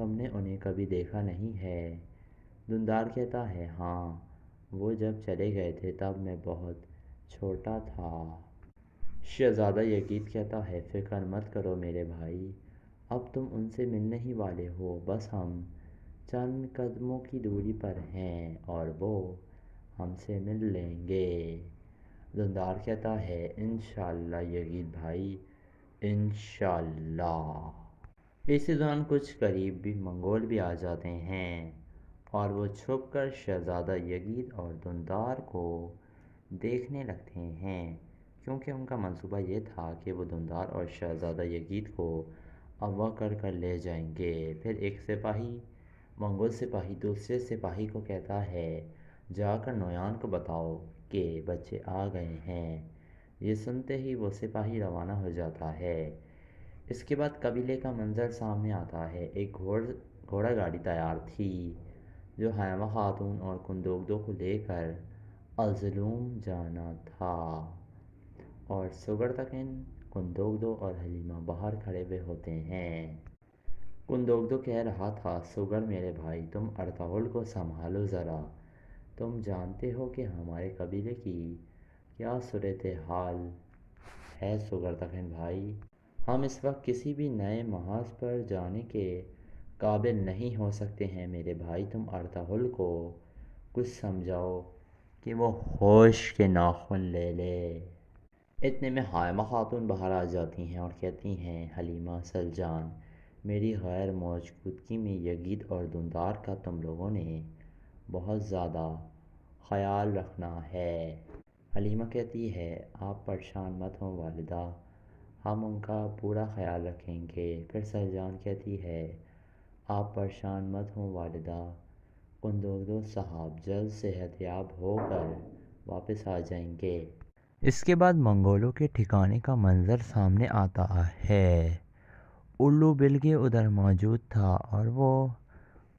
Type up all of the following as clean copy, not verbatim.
تم نے انہیں کبھی دیکھا نہیں ہے؟ دندار کہتا ہے ہاں، وہ جب چلے گئے تھے تب میں بہت چھوٹا تھا۔ شہزادہ یگید کہتا ہے فکر مت کرو میرے بھائی، اب تم ان سے ملنے ہی والے ہو، بس ہم چند قدموں کی دوری پر ہیں اور وہ ہم سے مل لیں گے۔ دندار کہتا ہے انشاءاللہ یگید بھائی، انشاءاللہ۔ اسی دوران کچھ قریب بھی منگول بھی آ جاتے ہیں اور وہ چھپ کر شہزادہ یگید اور دندار کو دیکھنے لگتے ہیں، کیونکہ ان کا منصوبہ یہ تھا کہ وہ دندار اور شہزادہ یگید کو اغوا کر کر لے جائیں گے۔ پھر ایک سپاہی منگول سپاہی دوسرے سپاہی کو کہتا ہے جا کر نویان کو بتاؤ کہ بچے آ گئے ہیں۔ یہ سنتے ہی وہ سپاہی روانہ ہو جاتا ہے۔ اس کے بعد قبیلے کا منظر سامنے آتا ہے۔ ایک گھوڑا گاڑی تیار تھی جو حائمہ خاتون اور کندوگدو کو لے کر الظلوم جانا تھا، اور سگرتکن، کندوگدو اور حلیمہ باہر کھڑے ہوئے ہوتے ہیں۔ کندوگدو کہہ رہا تھا سگر میرے بھائی، تم ارطغرل کو سنبھالو ذرا، تم جانتے ہو کہ ہمارے قبیلے کی کیا صورتحال ہے سگرتکن بھائی، ہم اس وقت کسی بھی نئے محاذ پر جانے کے قابل نہیں ہو سکتے ہیں۔ میرے بھائی تم ارطغرل کو کچھ سمجھاؤ کہ وہ ہوش کے ناخن لے لے۔ اتنے میں حائمہ خاتون باہر آ جاتی ہیں اور کہتی ہیں حلیمہ سلجان، میری غیر موجودگی میں یگید اور دندار کا تم لوگوں نے بہت زیادہ خیال رکھنا ہے۔ حلیمہ کہتی ہے آپ پریشان مت ہوں والدہ، ہم ان کا پورا خیال رکھیں گے۔ پھر سلجان کہتی ہے آپ پریشان مت ہوں والدہ، کندوگدو صاحب جلد صحت یاب ہو کر واپس آ جائیں گے۔ اس کے بعد منگولوں کے ٹھکانے کا منظر سامنے آتا ہے۔ الو بلگے ادھر موجود تھا اور وہ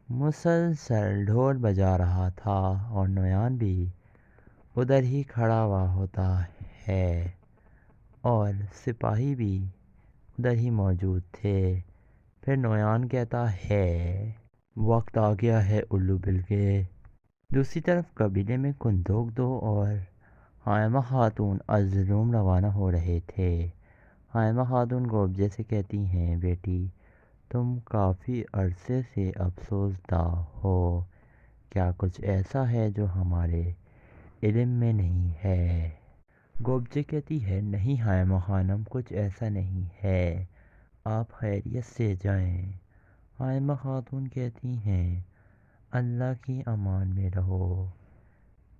مسلسل ڈھول بجا رہا تھا، اور نویان بھی ادھر ہی کھڑا ہوا ہوتا ہے، اور سپاہی بھی ادھر ہی موجود تھے۔ پھر نویان کہتا ہے وقت آ گیا ہے الو بلگے۔ دوسری طرف قبیلے میں کندوگدو اور حائمہ خاتون الظلوم روانہ ہو رہے تھے۔ حائمہ خاتون گوبجے سے کہتی ہیں بیٹی تم کافی عرصے سے افسوس دہ ہو، کیا کچھ ایسا ہے جو ہمارے علم میں نہیں ہے؟ گوبجے کہتی ہے نہیں حائمہ خانم، کچھ ایسا نہیں ہے، آپ خیریت سے جائیں۔ حائمہ خاتون کہتی ہیں اللہ کی امان میں رہو۔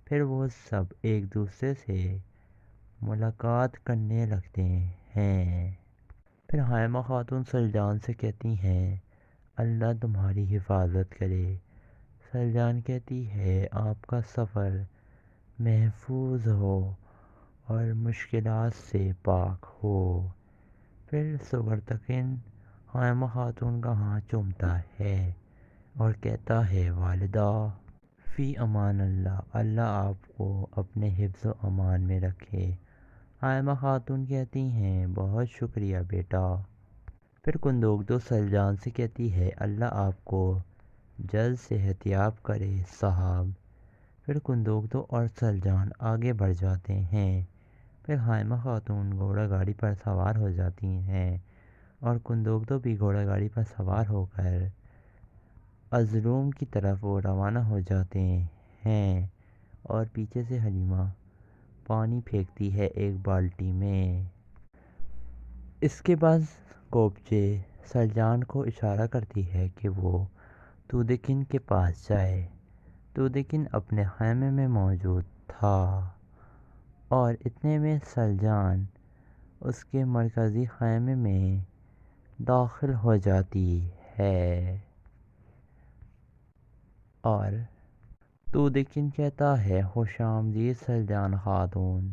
پھر وہ سب ایک دوسرے سے ملاقات کرنے لگتے ہیں۔ پھر حائمہ خاتون سلجان سے کہتی ہیں اللہ تمہاری حفاظت کرے۔ سلجان کہتی ہے آپ کا سفر محفوظ ہو اور مشکلات سے پاک ہو۔ پھر سگرتکن حائمہ خاتون کا ہاتھ چومتا ہے اور کہتا ہے والدہ فی امان اللہ، اللہ آپ کو اپنے حفظ و امان میں رکھے۔ حائمہ خاتون کہتی ہیں بہت شکریہ بیٹا۔ پھر کندوگدو سلجان سے کہتی ہے اللہ آپ کو جلد صحت یاب کرے صاحب۔ پھر کندوگدو اور سلجان آگے بڑھ جاتے ہیں۔ پھر حائمہ خاتون گھوڑا گاڑی پر سوار ہو جاتی ہیں اور کندوگدو بھی گھوڑا گاڑی پر سوار ہو کر الظلوم کی طرف وہ روانہ ہو جاتے ہیں، اور پیچھے سے حلیمہ پانی پھینکتی ہے ایک بالٹی میں۔ اس کے بعد گوبجے سلجان کو اشارہ کرتی ہے کہ وہ تودیکن کے پاس جائے۔ تودیکن اپنے خیمے میں موجود تھا، اور اتنے میں سلجان اس کے مرکزی خیمے میں داخل ہو جاتی ہے، اور تودیکن کہتا ہے خوش آمدید سلجان خاتون۔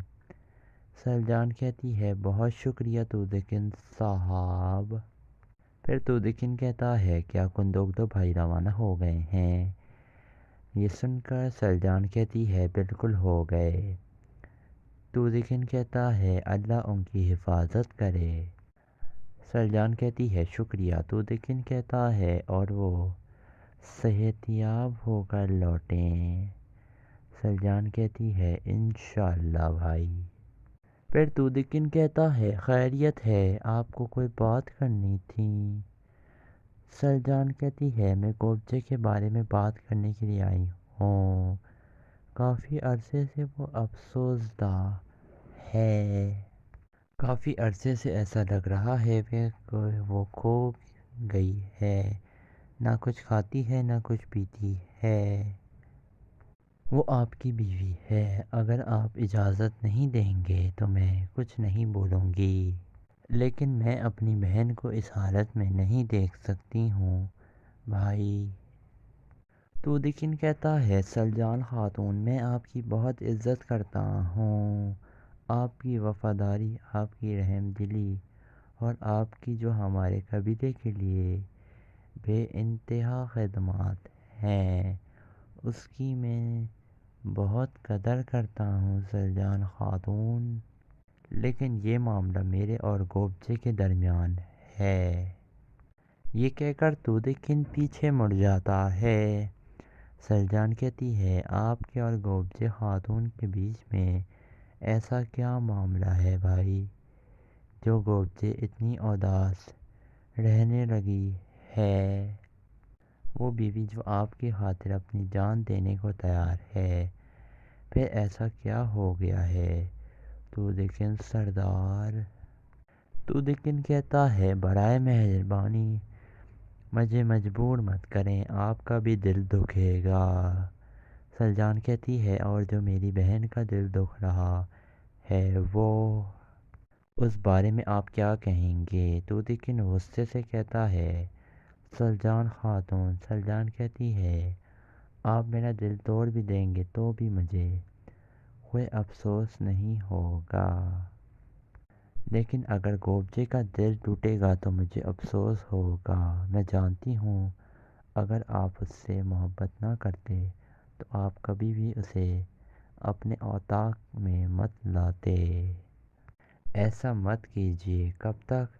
سلجان کہتی ہے بہت شکریہ تودیکن صاحب۔ پھر تودیکن کہتا ہے کیا کندوگدو بھائی روانہ ہو گئے ہیں؟ یہ سن کر سلجان کہتی ہے بالکل ہو گئے۔ تودیکن کہتا ہے اللہ ان کی حفاظت کرے۔ سلجان کہتی ہے شکریہ، تو لیکن کہتا ہے اور وہ صحت یاب ہو کر لوٹیں۔ سلجان کہتی ہے انشاءاللہ بھائی۔ پھر تو لیکن کہتا ہے خیریت ہے، آپ کو کوئی بات کرنی تھی؟ سلجان کہتی ہے میں گوبچے کے بارے میں بات کرنے کے لیے آئی ہوں، کافی عرصے سے وہ افسردہ ہے، کافی عرصے سے ایسا لگ رہا ہے کہ وہ کھو گئی ہے، نہ کچھ کھاتی ہے نہ کچھ پیتی ہے۔ وہ آپ کی بیوی ہے، اگر آپ اجازت نہیں دیں گے تو میں کچھ نہیں بولوں گی، لیکن میں اپنی بہن کو اس حالت میں نہیں دیکھ سکتی ہوں بھائی۔ تو لیکن کہتا ہے سلجان خاتون میں آپ کی بہت عزت کرتا ہوں، آپ کی وفاداری، آپ کی رحم دلی اور آپ کی جو ہمارے قبیلے کے لیے بے انتہا خدمات ہیں اس کی میں بہت قدر کرتا ہوں سلجان خاتون، لیکن یہ معاملہ میرے اور گوبچے کے درمیان ہے۔ یہ کہہ کر تو لیکن پیچھے مڑ جاتا ہے۔ سلجان کہتی ہے آپ کے اور گوبچے خاتون کے بیچ میں ایسا کیا معاملہ ہے بھائی جو گوبچے اتنی اداس رہنے لگی ہے؟ وہ بیوی جو آپ کی خاطر اپنی جان دینے کو تیار ہے، پھر ایسا کیا ہو گیا ہے؟ تو لیکن سردار، تو لیکن کہتا ہے برائے مہربانی مجھے مجبور مت کریں، آپ کا بھی دل دکھے گا۔ سلجان کہتی ہے اور جو میری بہن کا دل دکھ رہا ہے وہ اس بارے میں آپ کیا کہیں گے؟ تو لیکن غصے سے کہتا ہے سلجان خاتون، سلجان کہتی ہے آپ میرا دل توڑ بھی دیں گے تو بھی مجھے کوئی افسوس نہیں ہوگا، لیکن اگر گوبچے کا دل ٹوٹے گا تو مجھے افسوس ہوگا۔ میں جانتی ہوں اگر آپ اس سے محبت نہ کرتے تو آپ کبھی بھی اسے اپنے اوطاق میں مت لاتے۔ ایسا مت کیجیے، کب تک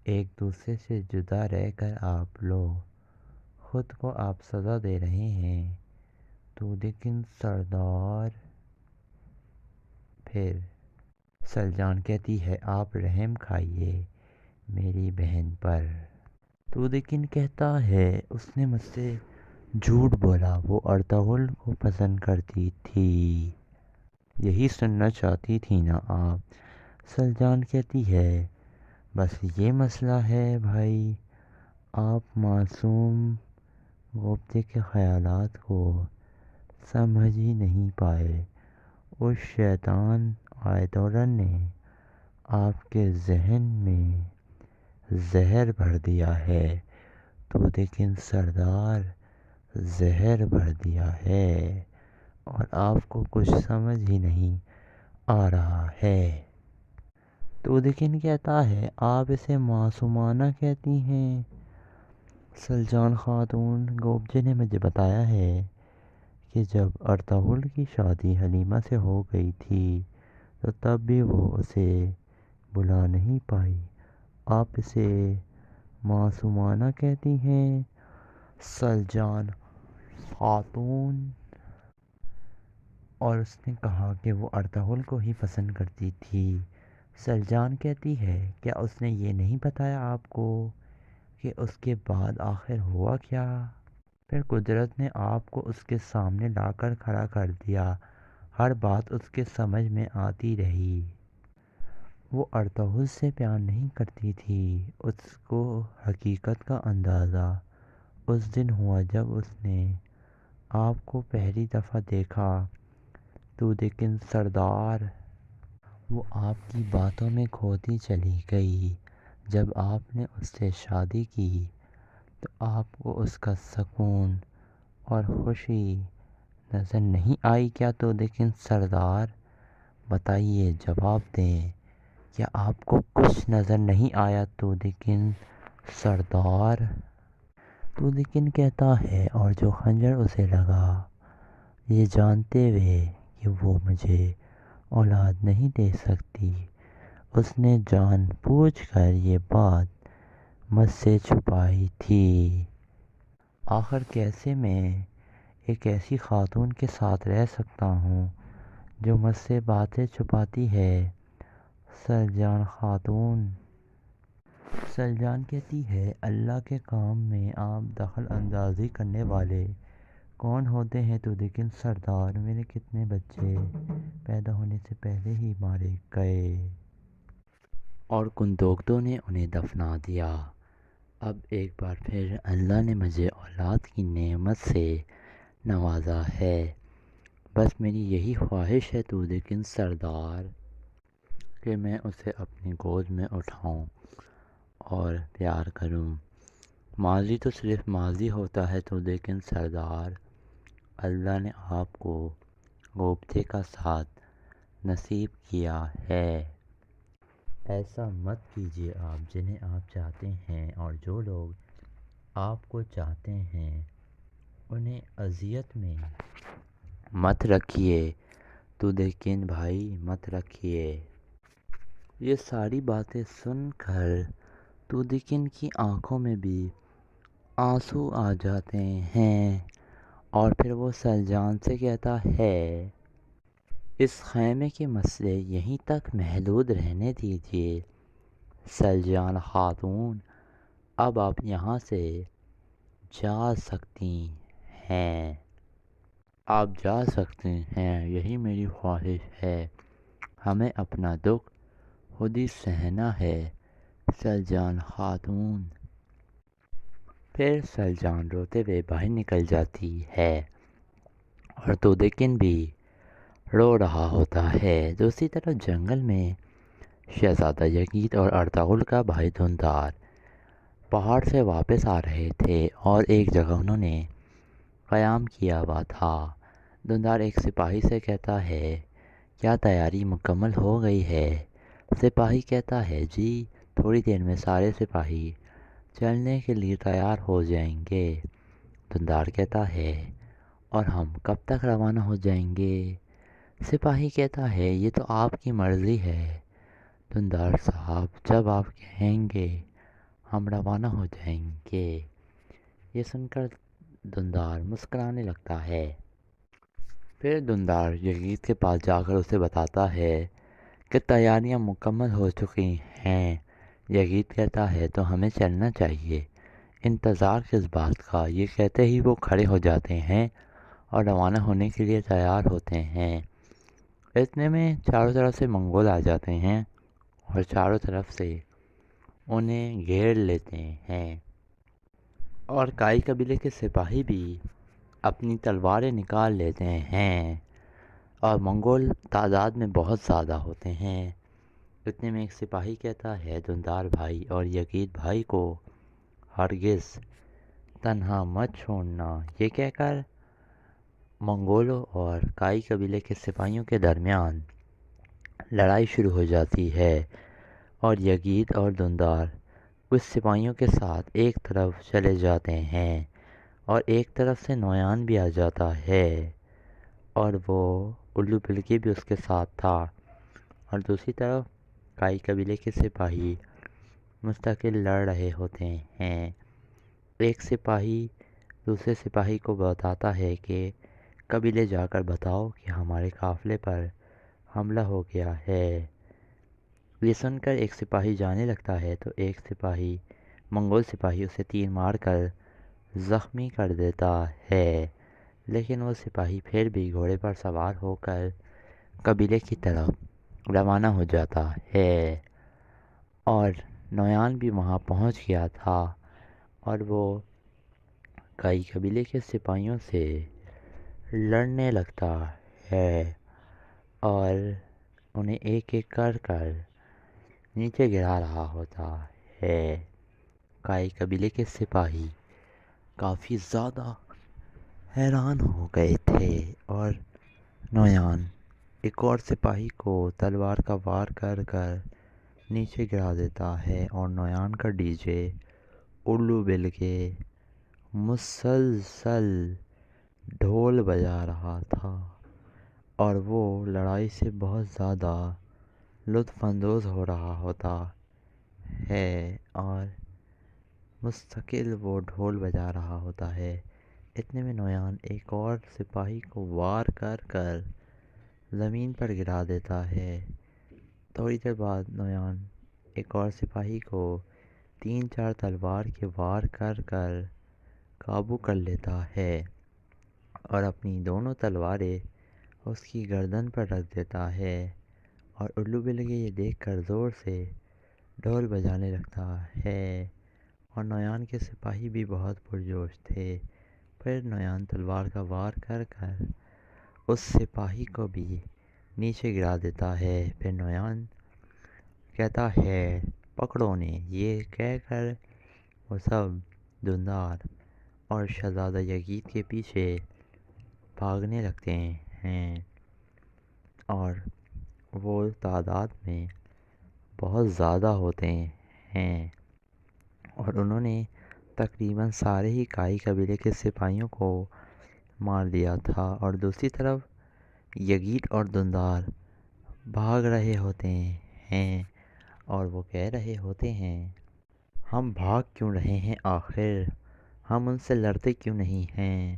ایک دوسرے سے جدا رہ کر آپ لوگ خود کو آپ سزا دے رہے ہیں۔ تو لیکن سردار، پھر سلجان کہتی ہے آپ رحم کھائیے میری بہن پر۔ تو لیکن کہتا ہے اس نے مجھ سے جھوٹ بولا، وہ ارطغرل کو پسند کرتی تھی، یہی سننا چاہتی تھی نا آپ؟ سلجان کہتی ہے بس یہ مسئلہ ہے بھائی، آپ معصوم گوبچے کے خیالات کو سمجھ ہی نہیں پائے، اس شیطان آیتولن نے آپ کے ذہن میں زہر بھر دیا ہے۔ تو لیکن سردار، زہر بھر دیا ہے اور آپ کو کچھ سمجھ ہی نہیں آ رہا ہے۔ تو لیکن کہتا ہے آپ اسے معصومانہ کہتی ہیں؟ سلجان خاتون، گوبچے نے مجھے بتایا ہے کہ جب ارطغرل کی شادی حلیمہ سے ہو گئی تھی تو تب بھی وہ اسے بلا نہیں پائی، آپ اسے معصومانہ کہتی ہیں؟ سلجان خاتون، اور اس نے کہا کہ وہ ارطغرل کو ہی پسند کرتی تھی۔ سلجان کہتی ہے کیا اس نے یہ نہیں بتایا آپ کو کہ اس کے بعد آخر ہوا کیا؟ پھر قدرت نے آپ کو اس کے سامنے لا کر کھڑا کر دیا، ہر بات اس کے سمجھ میں آتی رہی۔ وہ ارطغرل سے پیار نہیں کرتی تھی، اس کو حقیقت کا اندازہ اس دن ہوا جب اس نے آپ کو پہلی دفعہ دیکھا۔ تو لیکن سردار، وہ آپ کی باتوں میں کھوتی چلی گئی، جب آپ نے اس سے شادی کی تو آپ کو اس کا سکون اور خوشی نظر نہیں آئی کیا؟ تو لیکن سردار بتائیے، جواب دیں، کیا آپ کو کچھ نظر نہیں آیا؟ تو لیکن سردار، تو لیکن کہتا ہے اور جو خنجر اسے لگا، یہ جانتے ہوئے کہ وہ مجھے اولاد نہیں دے سکتی، اس نے جان بوجھ کر یہ بات مجھ سے چھپائی تھی۔ آخر کیسے میں ایک ایسی خاتون کے ساتھ رہ سکتا ہوں جو مجھ سے باتیں چھپاتی ہے؟ سلجان خاتون۔ سلجان کہتی ہے، اللہ کے کام میں آپ دخل اندازی کرنے والے کون ہوتے ہیں؟ تو لیکن سردار، میرے کتنے بچے پیدا ہونے سے پہلے ہی مارے گئے اور کنڈوکٹوں نے انہیں دفنا دیا۔ اب ایک بار پھر اللہ نے مجھے اولاد کی نعمت سے نوازا ہے۔ بس میری یہی خواہش ہے تو لیکن سردار کہ میں اسے اپنی گود میں اٹھاؤں اور پیار کروں۔ ماضی تو صرف ماضی ہوتا ہے تو لیکن سردار، اللہ نے آپ کو گوبتے کا ساتھ نصیب کیا ہے۔ ایسا مت کیجیے آپ جنہیں آپ چاہتے ہیں، اور جو لوگ آپ کو چاہتے ہیں انہیں اذیت میں مت رکھیے تو لیکن بھائی مت رکھیے۔ یہ ساری باتیں سن کر تو لیکن کی آنکھوں میں بھی آنسو آ جاتے ہیں، اور پھر وہ سلجان سے کہتا ہے، اس خیمے کے مسئلے یہیں تک محدود رہنے دیجیے سلجان خاتون، اب آپ یہاں سے جا سکتی ہیں۔ آپ جا سکتے ہیں، یہی میری خواہش ہے۔ ہمیں اپنا دکھ خود ہی سہنا ہے سلجان خاتون۔ پھر سلجان روتے ہوئے باہر نکل جاتی ہے اور تو لیکن بھی رو رہا ہوتا ہے۔ دوسری طرف جنگل میں شہزادہ یزید اور ارطغرل کا بھائی دھندار پہاڑ سے واپس آ رہے تھے اور ایک جگہ انہوں نے قیام کیا ہوا تھا۔ دھندار ایک سپاہی سے کہتا ہے، کیا تیاری مکمل ہو گئی ہے؟ سپاہی کہتا ہے، جی تھوڑی دیر میں سارے سپاہی چلنے کے لیے تیار ہو جائیں گے۔ دھندار کہتا ہے، اور ہم کب تک روانہ ہو جائیں گے؟ سپاہی کہتا ہے، یہ تو آپ کی مرضی ہے دھندار صاحب، جب آپ کہیں گے ہم روانہ ہو جائیں گے۔ یہ سن کر دھندار مسکرانے لگتا ہے۔ پھر دھندار یزید کے پاس جا کر اسے بتاتا ہے کہ تیاریاں مکمل ہو چکی ہیں۔ یزید کہتا ہے، تو ہمیں چلنا چاہیے، انتظار کس بات کا؟ یہ کہتے ہی وہ کھڑے ہو جاتے ہیں اور روانہ ہونے کے لیے تیار ہوتے ہیں۔ اتنے میں چاروں طرف سے منگول آ جاتے ہیں اور چاروں طرف سے انہیں گھیر لیتے ہیں، اور کائی قبیلے کے سپاہی بھی اپنی تلواریں نکال لیتے ہیں، اور منگول تعداد میں بہت زیادہ ہوتے ہیں۔ اتنے میں ایک سپاہی کہتا ہے، دھندار بھائی اور یزید بھائی کو ہرگز تنہا مت چھوڑنا۔ یہ کہہ کر منگولوں اور کائی قبیلے کے سپاہیوں کے درمیان لڑائی شروع ہو جاتی ہے، اور یزید اور دھندار کچھ سپاہیوں کے ساتھ ایک طرف چلے جاتے ہیں، اور ایک طرف سے نویان بھی آ جاتا ہے، اور وہ الو بلکی بھی اس کے ساتھ تھا، اور دوسری طرف کائی قبیلے کے سپاہی مستقل لڑ رہے ہوتے ہیں۔ ایک سپاہی دوسرے سپاہی کو بتاتا ہے کہ قبیلے جا کر بتاؤ کہ ہمارے قافلے پر حملہ ہو گیا ہے۔ یہ سن کر ایک سپاہی جانے لگتا ہے تو ایک سپاہی منگول سپاہی اسے تیر مار کر زخمی کر دیتا ہے، لیکن وہ سپاہی پھر بھی گھوڑے پر سوار ہو کر قبیلے کی طرف روانہ ہو جاتا ہے، اور نویان بھی وہاں پہنچ گیا تھا، اور وہ کئی قبیلے کے سپاہیوں سے لڑنے لگتا ہے اور انہیں ایک ایک کر کر نیچے گرا رہا ہوتا ہے۔ کائی قبیلے کے سپاہی کافی زیادہ حیران ہو گئے تھے، اور نویان ایک اور سپاہی کو تلوار کا وار کر کر نیچے گرا دیتا ہے، اور نویان کا ڈی جے الو بل کے مسلسل ڈھول بجا رہا تھا، اور وہ لڑائی سے بہت زیادہ لطف اندوز ہو رہا ہوتا ہے، اور مستقل وہ ڈھول بجا رہا ہوتا ہے۔ اتنے میں نویان ایک اور سپاہی کو وار کر کر زمین پر گرا دیتا ہے۔ تھوڑی دیر بعد نویان ایک اور سپاہی کو 3-4 تلوار کے وار کر کر قابو کر لیتا ہے اور اپنی دونوں تلواریں اس کی گردن پر رکھ دیتا ہے، اور الو بلگے یہ دیکھ کر زور سے ڈھول بجانے لگتا ہے، اور نویان کے سپاہی بھی بہت پرجوش تھے۔ پھر نویان تلوار کا وار کر کر اس سپاہی کو بھی نیچے گرا دیتا ہے۔ پھر نویان کہتا ہے پکڑو انہیں، یہ کہہ کر وہ سب دھندار اور شہزادہ یزید کے پیچھے بھاگنے لگتے ہیں، اور وہ تعداد میں بہت زیادہ ہوتے ہیں، اور انہوں نے تقریباً سارے ہی کائی قبیلے کے سپاہیوں کو مار دیا تھا، اور دوسری طرف یزید اور دھندار بھاگ رہے ہوتے ہیں، اور وہ کہہ رہے ہوتے ہیں ہم بھاگ کیوں رہے ہیں، آخر ہم ان سے لڑتے کیوں نہیں ہیں؟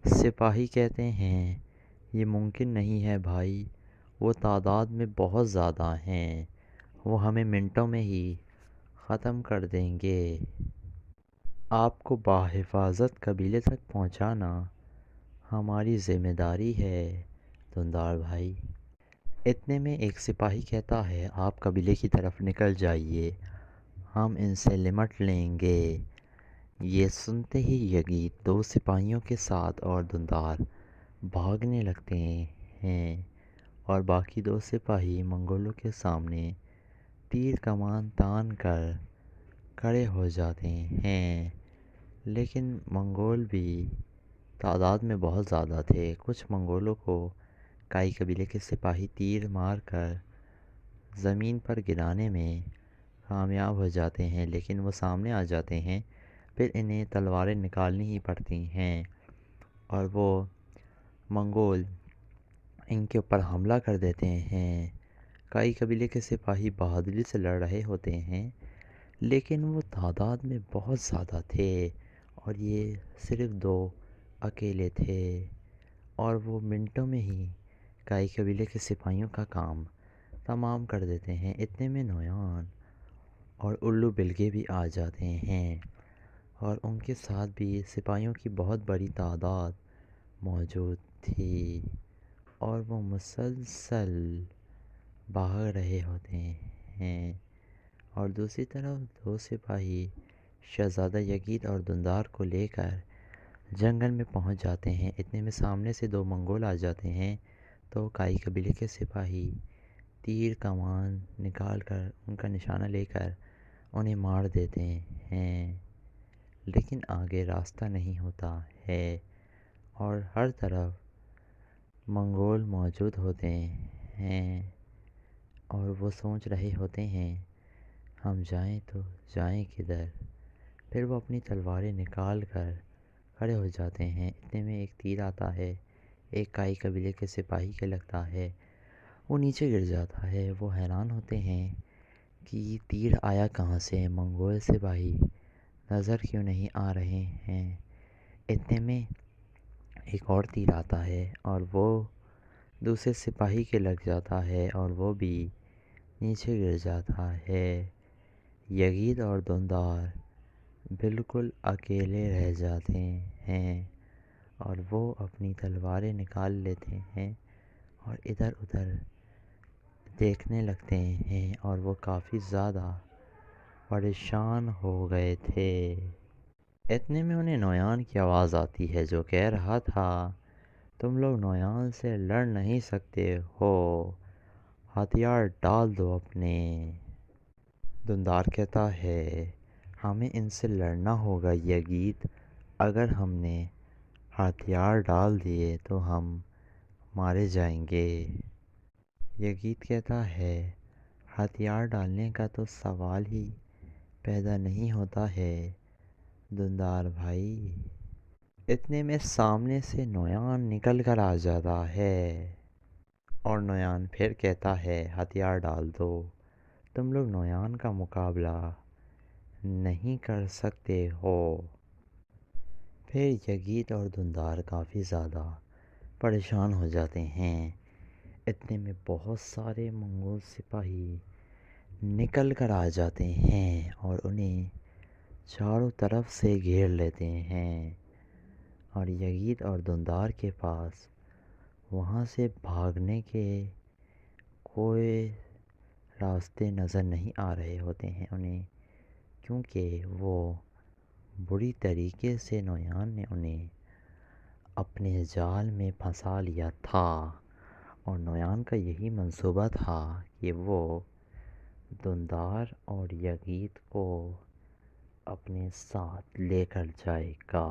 سپاہی کہتے ہیں یہ ممکن نہیں ہے بھائی، وہ تعداد میں بہت زیادہ ہیں، وہ ہمیں منٹوں میں ہی ختم کر دیں گے، آپ کو بحفاظت قبیلے تک پہنچانا ہماری ذمہ داری ہے دھندار بھائی۔ اتنے میں ایک سپاہی کہتا ہے آپ قبیلے کی طرف نکل جائیے، ہم ان سے نمٹ لیں گے۔ یہ سنتے ہی یزید 2 سپاہیوں کے ساتھ اور دھندار بھاگنے لگتے ہیں، اور باقی 2 سپاہی منگولوں کے سامنے تیر کمان تان کر کھڑے ہو جاتے ہیں، لیکن منگول بھی تعداد میں بہت زیادہ تھے۔ کچھ منگولوں کو کائی قبیلے کے سپاہی تیر مار کر زمین پر گرانے میں کامیاب ہو جاتے ہیں، لیکن وہ سامنے آ جاتے ہیں، پھر انہیں تلواریں نکالنی ہی پڑتی ہیں، اور وہ منگول ان کے اوپر حملہ کر دیتے ہیں۔ کائی قبیلے کے سپاہی بہادری سے لڑ رہے ہوتے ہیں، لیکن وہ تعداد میں بہت زیادہ تھے، اور یہ صرف 2 اکیلے تھے، اور وہ منٹوں میں ہی کائی قبیلے کے سپاہیوں کا کام تمام کر دیتے ہیں۔ اتنے میں نویان اور الو بلگے بھی آ جاتے ہیں، اور ان کے ساتھ بھی سپاہیوں کی بہت بڑی تعداد موجود تھی، اور وہ مسلسل بھاگ رہے ہوتے ہیں، اور دوسری طرف 2 سپاہی شہزادہ یزید اور دھندار کو لے کر جنگل میں پہنچ جاتے ہیں۔ اتنے میں سامنے سے 2 منگول آ جاتے ہیں، تو کائی قبیلے کے سپاہی تیر کمان نکال کر ان کا نشانہ لے کر انہیں مار دیتے ہیں، لیکن آگے راستہ نہیں ہوتا ہے، اور ہر طرف منگول موجود ہوتے ہیں، اور وہ سوچ رہے ہوتے ہیں ہم جائیں تو جائیں کدھر۔ پھر وہ اپنی تلواریں نکال کر کھڑے ہو جاتے ہیں۔ اتنے میں ایک تیر آتا ہے، ایک کائی قبیلے کے سپاہی کے لگتا ہے، وہ نیچے گر جاتا ہے۔ وہ حیران ہوتے ہیں کہ یہ تیر آیا کہاں سے، منگول سپاہی نظر کیوں نہیں آ رہے ہیں۔ اتنے میں ایک اور تیر آتا ہے، اور وہ دوسرے سپاہی کے لگ جاتا ہے، اور وہ بھی نیچے گر جاتا ہے۔ یزید اور دھندار بالکل اکیلے رہ جاتے ہیں، اور وہ اپنی تلواریں نکال لیتے ہیں اور ادھر ادھر دیکھنے لگتے ہیں، اور وہ کافی زیادہ پریشان ہو گئے تھے۔ اتنے میں انہیں نویان کی آواز آتی ہے جو کہہ رہا تھا تم لوگ نویان سے لڑ نہیں سکتے ہو، ہتھیار ڈال دو اپنے۔ دھندار کہتا ہے ہمیں ان سے لڑنا ہوگا یزید، اگر ہم نے ہتھیار ڈال دیے تو ہم مارے جائیں گے۔ یزید کہتا ہے ہتھیار ڈالنے کا تو سوال ہی پیدا نہیں ہوتا ہے دھندار بھائی۔ اتنے میں سامنے سے نویان نکل کر آ جاتا ہے، اور نویان پھر کہتا ہے ہتھیار ڈال دو، تم لوگ نویان کا مقابلہ نہیں کر سکتے ہو۔ پھر یزید اور دھندار کافی زیادہ پریشان ہو جاتے ہیں۔ اتنے میں بہت سارے منگول سپاہی نکل کر آ جاتے ہیں اور انہیں چاروں طرف سے گھیر لیتے ہیں، اور یزید اور دھندار کے پاس وہاں سے بھاگنے کے کوئی راستے نظر نہیں آ رہے ہوتے ہیں انہیں، کیونکہ وہ بری طریقے سے نویان نے انہیں اپنے جال میں پھنسا لیا تھا، اور نویان کا یہی منصوبہ تھا کہ وہ دھندار اور یزید کو اپنے ساتھ لے کر جائے گا،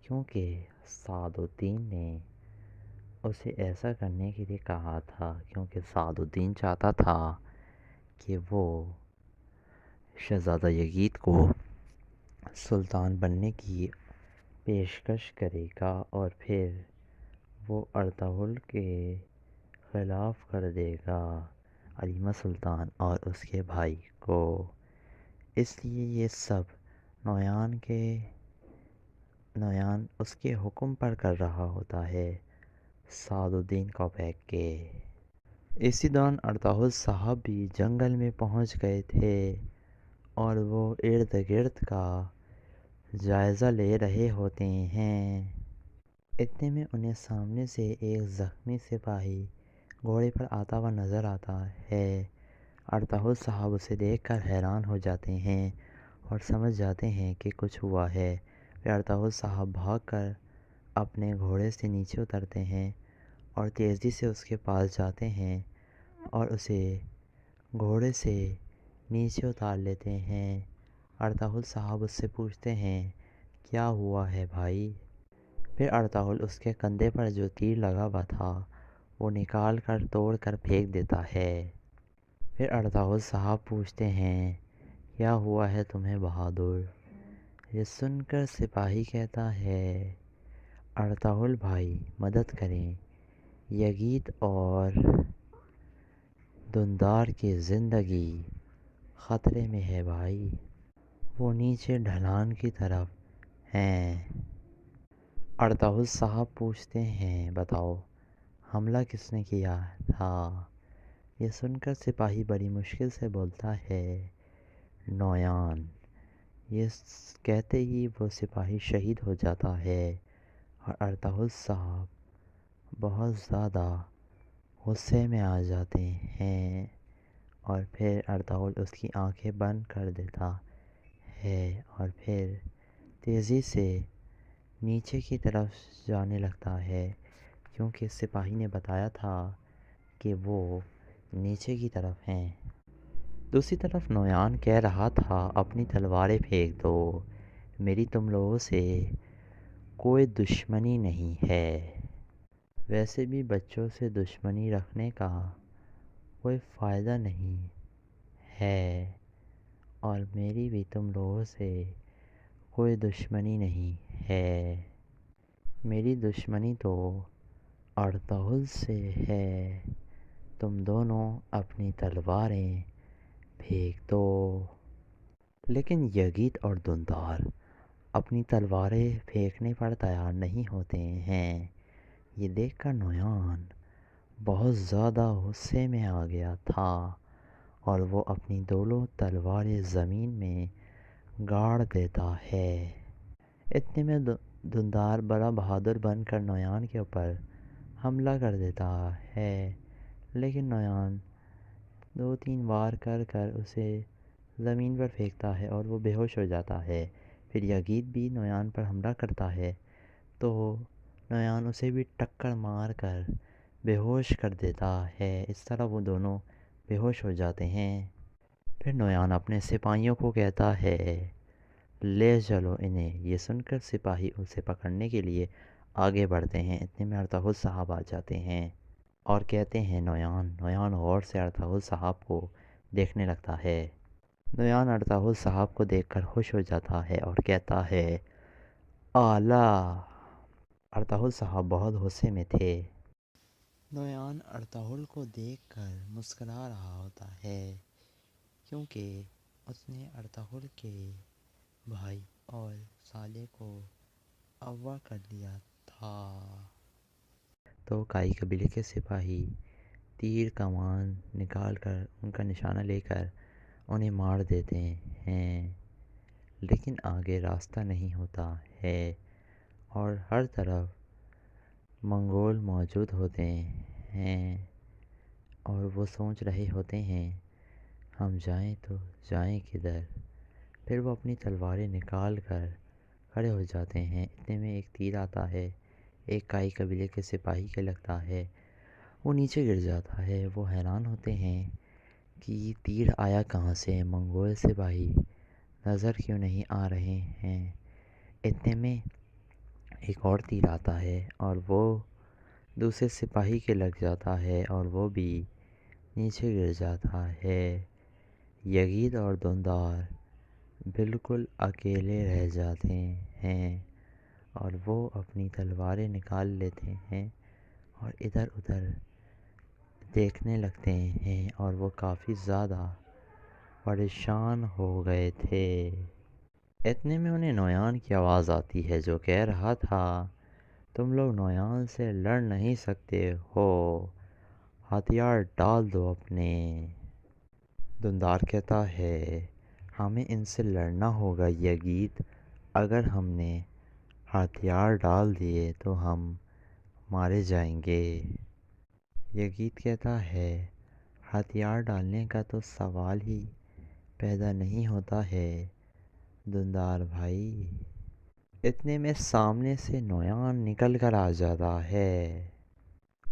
کیونکہ سعد الدین نے اسے ایسا کرنے کے لیے کہا تھا، کیونکہ سعد الدین چاہتا تھا کہ وہ شہزادہ یزید کو سلطان بننے کی پیشکش کرے گا اور پھر وہ ارطغرل کے خلاف کر دے گا علیمہ سلطان اور اس کے بھائی کو۔ اس لیے یہ سب نویان اس کے حکم پر کر رہا ہوتا ہے، سعد الدین کوپیک کے۔ اسی دوران ارطغرل صاحب بھی جنگل میں پہنچ گئے تھے اور وہ ارد گرد کا جائزہ لے رہے ہوتے ہیں۔ اتنے میں انہیں سامنے سے ایک زخمی سپاہی گھوڑے پر آتا ہوا نظر آتا ہے۔ ارطغرل صاحب اسے دیکھ کر حیران ہو جاتے ہیں اور سمجھ جاتے ہیں کہ کچھ ہوا ہے۔ پھر ارطغرل صاحب بھاگ کر اپنے گھوڑے سے نیچے اترتے ہیں اور تیزی سے اس کے پاس جاتے ہیں اور اسے گھوڑے سے نیچے اتار لیتے ہیں۔ ارطغرل صاحب اس سے پوچھتے ہیں، کیا ہوا ہے بھائی؟ پھر ارطغرل اس کے کندھے پر جو تیر لگا ہوا تھا وہ نکال کر توڑ کر پھینک دیتا ہے۔ پھر ارطغرل صاحب پوچھتے ہیں، کیا ہوا ہے تمہیں بہادر؟ یہ سن کر سپاہی کہتا ہے، ارطغرل بھائی مدد کریں، یزید اور دھندار کی زندگی خطرے میں ہے بھائی، وہ نیچے ڈھلان کی طرف ہیں۔ ارطغرل صاحب پوچھتے ہیں، بتاؤ حملہ کس نے کیا تھا؟ یہ سن کر سپاہی بڑی مشکل سے بولتا ہے، نویان۔ یہ کہتے ہی وہ سپاہی شہید ہو جاتا ہے اور ارطغرل صاحب بہت زیادہ غصے میں آ جاتے ہیں، اور پھر ارطغرل اس کی آنکھیں بند کر دیتا ہے اور پھر تیزی سے نیچے کی طرف جانے لگتا ہے، کیونکہ سپاہی نے بتایا تھا کہ وہ نیچے کی طرف ہیں۔ دوسری طرف نویان کہہ رہا تھا، اپنی تلواریں پھینک دو، میری تم لوگوں سے کوئی دشمنی نہیں ہے، ویسے بھی بچوں سے دشمنی رکھنے کا کوئی فائدہ نہیں ہے، اور میری بھی تم لوگوں سے کوئی دشمنی نہیں ہے، میری دشمنی تو ارطغرل سے ہے، تم دونوں اپنی تلواریں پھینک دو۔ لیکن یزید اور دھندار اپنی تلواریں پھینکنے پر تیار نہیں ہوتے ہیں۔ یہ دیکھ کر نویان بہت زیادہ غصے میں آ گیا تھا اور وہ اپنی دونوں تلواریں زمین میں گاڑ دیتا ہے۔ اتنے میں دھندار بڑا بہادر بن کر نویان کے اوپر حملہ کر دیتا ہے، لیکن نویان 2-3 وار کر کر اسے زمین پر پھینکتا ہے اور وہ بے ہوش ہو جاتا ہے۔ پھر یزید بھی نویان پر حملہ کرتا ہے تو نویان اسے بھی ٹکر مار کر بے ہوش کر دیتا ہے، اس طرح وہ دونوں بے ہوش ہو جاتے ہیں۔ پھر نویان اپنے سپاہیوں کو کہتا ہے، لے چلو انہیں۔ یہ سن کر سپاہی اسے پکڑنے کے لیے آگے بڑھتے ہیں۔ اتنے میں ارطغرل صاحب آ جاتے ہیں اور کہتے ہیں، نویان غور سے ارطغرل صاحب کو دیکھنے لگتا ہے۔ نویان ارطغرل صاحب کو دیکھ کر خوش ہو جاتا ہے اور کہتا ہے، اعلیٰ۔ ارطغرل صاحب بہت غصے میں تھے۔ نویان ارطغرل کو دیکھ کر مسکرا رہا ہوتا ہے، کیونکہ اس نے ارطغرل کے بھائی اور سالے کو اغوا کر لیا تھا۔ تو کائی قبیلے کے سپاہی تیر کمان نکال کر ان کا نشانہ لے کر انہیں مار دیتے ہیں، لیکن آگے راستہ نہیں ہوتا ہے اور ہر طرف منگول موجود ہوتے ہیں اور وہ سوچ رہے ہوتے ہیں ہم جائیں تو جائیں کدھر۔ پھر وہ اپنی تلواریں نکال کر کھڑے ہو جاتے ہیں، اتنے میں ایک تیر آتا ہے، ایک کائی قبیلے کے سپاہی کے لگتا ہے، وہ نیچے گر جاتا ہے۔ وہ حیران ہوتے ہیں کہ یہ تیر آیا کہاں سے، منگول سپاہی نظر کیوں نہیں آ رہے ہیں۔ اتنے میں ایک اور تیر آتا ہے اور وہ دوسرے سپاہی کے لگ جاتا ہے اور وہ بھی نیچے گر جاتا ہے۔ یزید اور دندار بالکل اکیلے رہ جاتے ہیں اور وہ اپنی تلواریں نکال لیتے ہیں اور ادھر ادھر دیکھنے لگتے ہیں اور وہ کافی زیادہ پریشان ہو گئے تھے۔ اتنے میں انہیں نویان کی آواز آتی ہے جو کہہ رہا تھا تم لوگ نویان سے لڑ نہیں سکتے ہو، ہتھیار ڈال دو اپنے۔ دندار کہتا ہے ہمیں ان سے لڑنا ہوگا یزید، اگر ہم نے ہتھیار ڈال دیے تو ہم مارے جائیں گے۔ یزید کہتا ہے ہتھیار ڈالنے کا تو سوال ہی پیدا نہیں ہوتا ہے دندار بھائی۔ اتنے میں سامنے سے نویان نکل کر آ جاتا ہے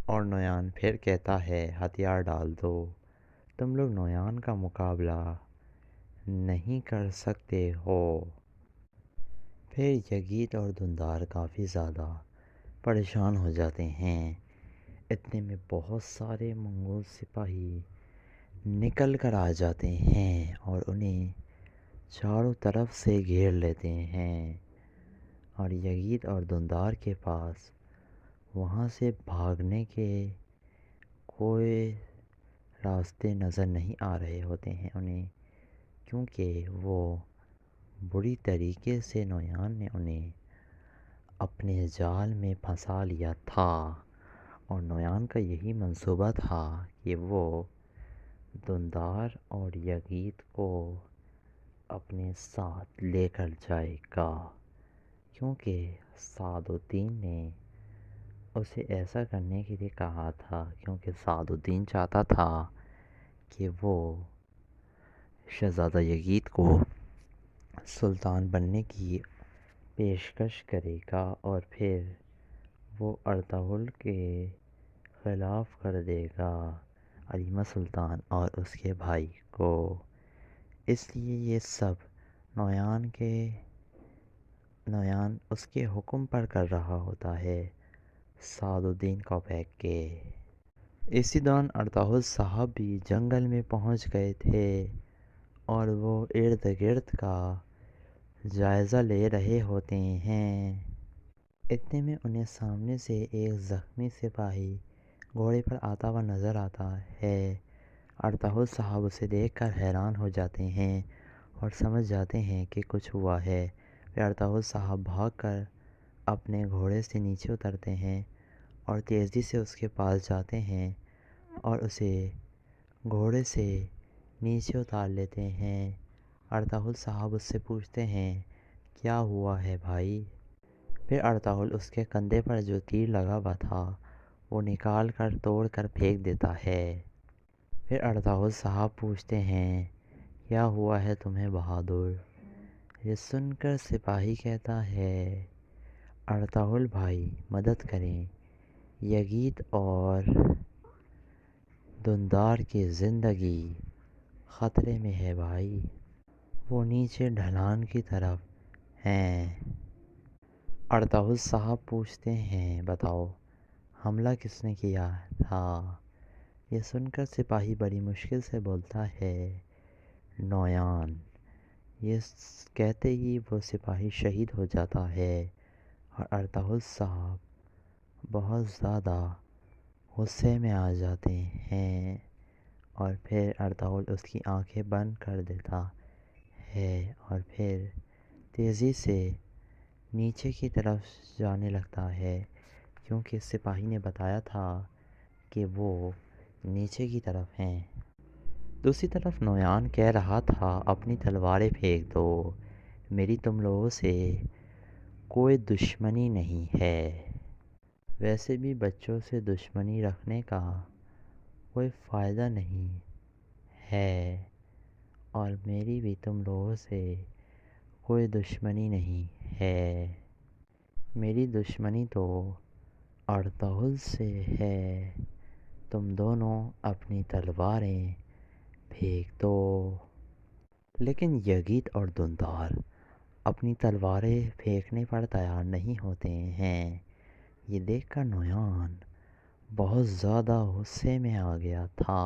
اور نویان پھر کہتا ہے ہتھیار ڈال دو، تم لوگ نویان کا مقابلہ نہیں کر سکتے ہو۔ پھر یزید اور دندار کافی زیادہ پریشان ہو جاتے ہیں۔ اتنے میں بہت سارے منگول سپاہی نکل کر آ جاتے ہیں اور انہیں چاروں طرف سے گھیر لیتے ہیں اور یزید اور دندار کے پاس وہاں سے بھاگنے کے کوئی راستے نظر نہیں آ رہے ہوتے ہیں انہیں، کیونکہ وہ بری طریقے سے نویان نے انہیں اپنے جال میں پھنسا لیا تھا اور نویان کا یہی منصوبہ تھا کہ وہ دندار اور یزید کو اپنے ساتھ لے کر جائے گا، کیونکہ سعد الدین نے اسے ایسا کرنے کے لیے کہا تھا، کیونکہ سعد الدین چاہتا تھا کہ وہ شہزادہ یزید کو سلطان بننے کی پیشکش کرے گا اور پھر وہ ارطغرل کے خلاف کر دے گا علیمہ سلطان اور اس کے بھائی کو۔ اس لیے یہ سب نویان اس کے حکم پر کر رہا ہوتا ہے، سعد الدین کوپیک کے۔ اسی دوران ارطغرل صاحب بھی جنگل میں پہنچ گئے تھے اور وہ ارد گرد کا جائزہ لے رہے ہوتے ہیں۔ اتنے میں انہیں سامنے سے ایک زخمی سپاہی گھوڑے پر آتا ہوا نظر آتا ہے۔ ارطغرل صاحب اسے دیکھ کر حیران ہو جاتے ہیں اور سمجھ جاتے ہیں کہ کچھ ہوا ہے۔ پھر ارطغرل صاحب بھاگ کر اپنے گھوڑے سے نیچے اترتے ہیں اور تیزی سے اس کے پاس جاتے ہیں اور اسے گھوڑے سے نیچے اتار لیتے ہیں۔ ارطغرل صاحب اس سے پوچھتے ہیں کیا ہوا ہے بھائی؟ پھر ارطغرل اس کے کندھے پر جو تیر لگا ہوا تھا وہ نکال کر توڑ کر پھینک دیتا ہے۔ پھر ارطغرل صاحب پوچھتے ہیں کیا ہوا ہے تمہیں بہادر؟ یہ سن کر سپاہی کہتا ہے ارطغرل بھائی مدد کریں، یزید اور دندار کی زندگی خطرے میں ہے بھائی، وہ نیچے ڈھلان کی طرف ہیں۔ ارطغرل صاحب پوچھتے ہیں بتاؤ حملہ کس نے کیا تھا؟ یہ سن کر سپاہی بڑی مشکل سے بولتا ہے نویان۔ یہ کہتے ہی وہ سپاہی شہید ہو جاتا ہے اور ارطغرل صاحب بہت زیادہ غصے میں آ جاتے ہیں اور پھر ارطغرل اس کی آنکھیں بند کر دیتا ہے اور پھر تیزی سے نیچے کی طرف جانے لگتا ہے، کیونکہ سپاہی نے بتایا تھا کہ وہ نیچے کی طرف ہیں۔ دوسری طرف نویان کہہ رہا تھا اپنی تلواریں پھینک دو، میری تم لوگوں سے کوئی دشمنی نہیں ہے، ویسے بھی بچوں سے دشمنی رکھنے کا کوئی فائدہ نہیں ہے، اور میری بھی تم لوگوں سے کوئی دشمنی نہیں ہے، میری دشمنی تو ارطغرل سے ہے، تم دونوں اپنی تلواریں پھینک دو۔ لیکن یگید اور دھندار اپنی تلواریں پھینکنے پر تیار نہیں ہوتے ہیں۔ یہ دیکھ کر نویان بہت زیادہ غصے میں آ گیا تھا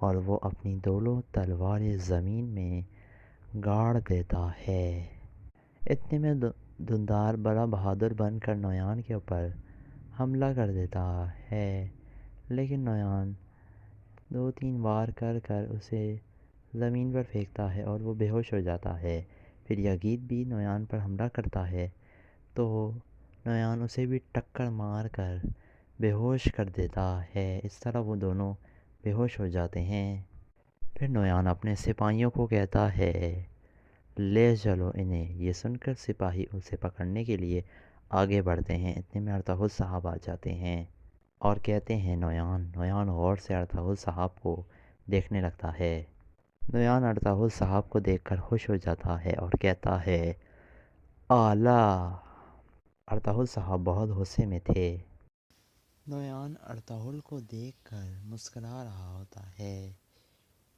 اور وہ اپنی دونوں تلواریں زمین میں گاڑ دیتا ہے۔ اتنے میں دھندار بڑا بہادر بن کر نویان کے اوپر حملہ کر دیتا ہے، لیکن نویان 2-3 وار کر کر اسے زمین پر پھینکتا ہے اور وہ بے ہوش ہو جاتا ہے۔ پھر یگید بھی نویان پر حملہ کرتا ہے تو نویان اسے بھی ٹکر مار کر بے ہوش کر دیتا ہے۔ اس طرح وہ دونوں بے ہوش ہو جاتے ہیں۔ پھر نویان اپنے سپاہیوں کو کہتا ہے لے چلو انہیں۔ یہ سن کر سپاہی اسے پکڑنے کے لیے آگے بڑھتے ہیں۔ اتنے میں ارطغرل صاحب آ جاتے ہیں اور کہتے ہیں نویان غور سے ارطغرل صاحب کو دیکھنے لگتا ہے۔ نویان ارطغرل صاحب کو دیکھ کر خوش ہو جاتا ہے اور کہتا ہے اعلیٰ۔ ارطغرل صاحب بہت غصے میں تھے۔ نویان ارطغرل کو دیکھ کر مسکرا رہا ہوتا ہے،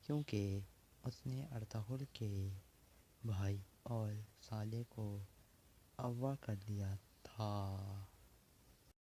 کیونکہ اس نے ارطغرل کے بھائی اور سالے کو اغوا کر لیا تھا۔